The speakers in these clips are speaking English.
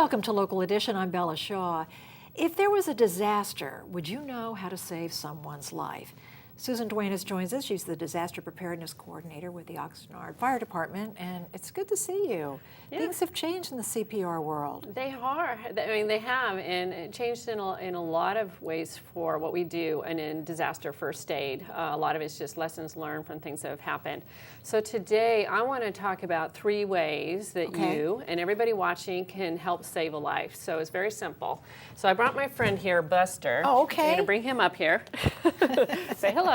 Welcome to Local Edition. I'm Bella Shaw. If there was a disaster, would you know how to save someone's life? Susan Duenas joins us. She's the Disaster Preparedness Coordinator with the Oxnard Fire Department, and it's good to see you. Yeah. Things have changed in the CPR world. They are. I mean, they have, and it changed in a lot of ways for what we do and in disaster first aid. A lot of it's just lessons learned from things that have happened. So today, I want to talk about 3 ways that you and everybody watching can help save a life. So it's very simple. So I brought my friend here, Buster. Oh, okay. I'm going to bring him up here. Say hello.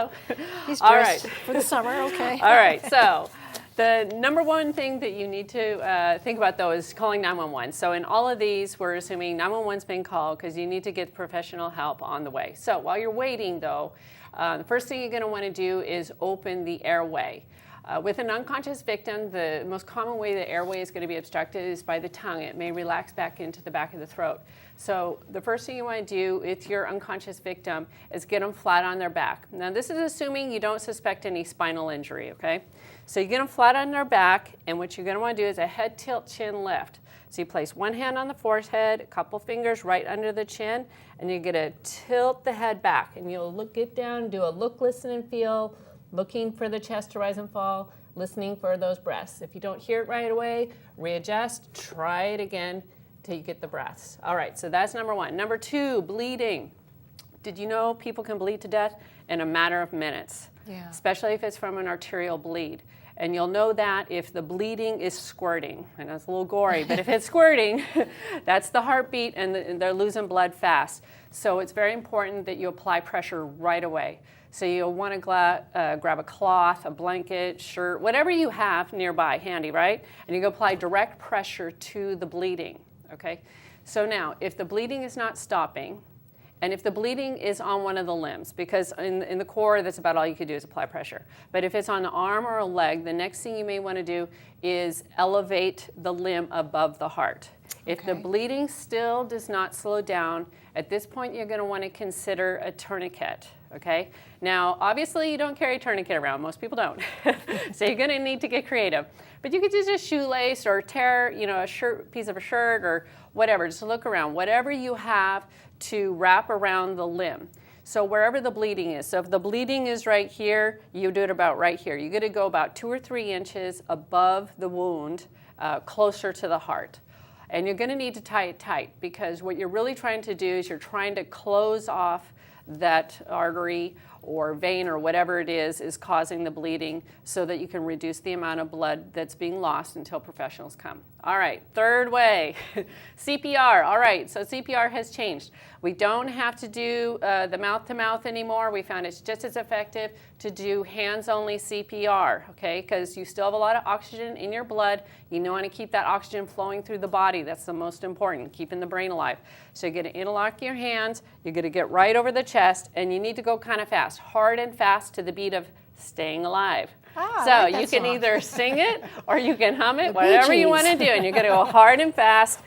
He's All dressed right. for the summer, okay. All right, so the number one thing that you need to think about, though, is calling 911. So in all of these, we're assuming 911's been called because you need to get professional help on the way. So while you're waiting, though, the first thing you're going to want to do is open the airway. With an unconscious victim, the most common way the airway is going to be obstructed is by the tongue. It may relax back into the back of the throat. So the first thing you want to do with your unconscious victim is get them flat on their back. Now this is assuming you don't suspect any spinal injury, okay? So you get them flat on their back, and what you're going to want to do is a head tilt, chin lift. So you place one hand on the forehead, a couple fingers right under the chin, and you're going to tilt the head back. And you'll get down, do a look, listen, and feel, looking for the chest to rise and fall, listening for those breaths. If you don't hear it right away, readjust, try it again till you get the breaths. All right, so that's number 1. Number 2, bleeding. Did you know people can bleed to death in a matter of minutes? Yeah. Especially if it's from an arterial bleed. And you'll know that if the bleeding is squirting. I know it's a little gory, but if it's squirting, that's the heartbeat, and they're losing blood fast. So it's very important that you apply pressure right away. So you'll want to grab a cloth, a blanket, shirt, whatever you have nearby, handy, right? And you go apply direct pressure to the bleeding, okay? So now, if the bleeding is not stopping, and if the bleeding is on one of the limbs, because in the core, that's about all you could do is apply pressure. But if it's on the arm or a leg, the next thing you may want to do is elevate the limb above the heart. If the bleeding still does not slow down, at this point you're going to want to consider a tourniquet, okay? Now, obviously you don't carry a tourniquet around. Most people don't. So you're going to need to get creative. But you could use a shoelace or tear, a piece of a shirt or whatever. Just look around. Whatever you have to wrap around the limb. So wherever the bleeding is. So if the bleeding is right here, you do it about right here. You're going to go about 2 or 3 inches above the wound, closer to the heart. And you're going to need to tie it tight, because what you're really trying to do is you're trying to close off that artery or vein or whatever it is causing the bleeding, so that you can reduce the amount of blood that's being lost until professionals come. All right, 3rd way, CPR. All right, so CPR has changed. We don't have to do the mouth-to-mouth anymore. We found it's just as effective to do hands-only CPR, okay? Because you still have a lot of oxygen in your blood. You want to keep that oxygen flowing through the body. That's the most important, keeping the brain alive. So you're going to interlock your hands. You're going to get right over the chest, and you need to go kind of fast, hard and fast, to the beat of Staying Alive. So you can either sing it or you can hum it, whatever you want to do. And you're going to go hard and fast.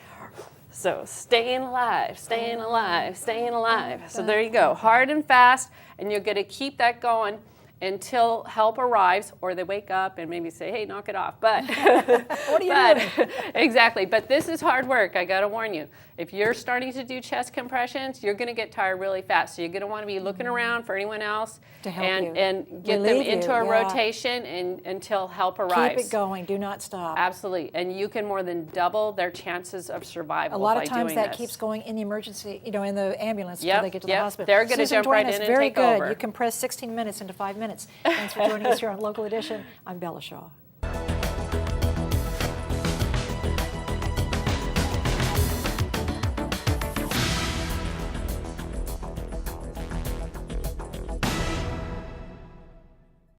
So staying alive, staying alive, staying alive. So there you go, hard and fast. And you're going to keep that going until help arrives, or they wake up and maybe say, hey, knock it off. But what are you doing? Exactly. But this is hard work. I got to warn you. If you're starting to do chest compressions, you're going to get tired really fast. So you're going to want to be looking around for anyone else to help and get them into a rotation until help arrives. Keep it going. Do not stop. Absolutely. And you can more than double their chances of survival. A lot of times that this. keeps going in the emergency, in the ambulance until they get to the hospital. They're going to jump right in and very take good. over. You compress 16 minutes into 5 minutes. Thanks for joining us here on Local Edition. I'm Bella Shaw.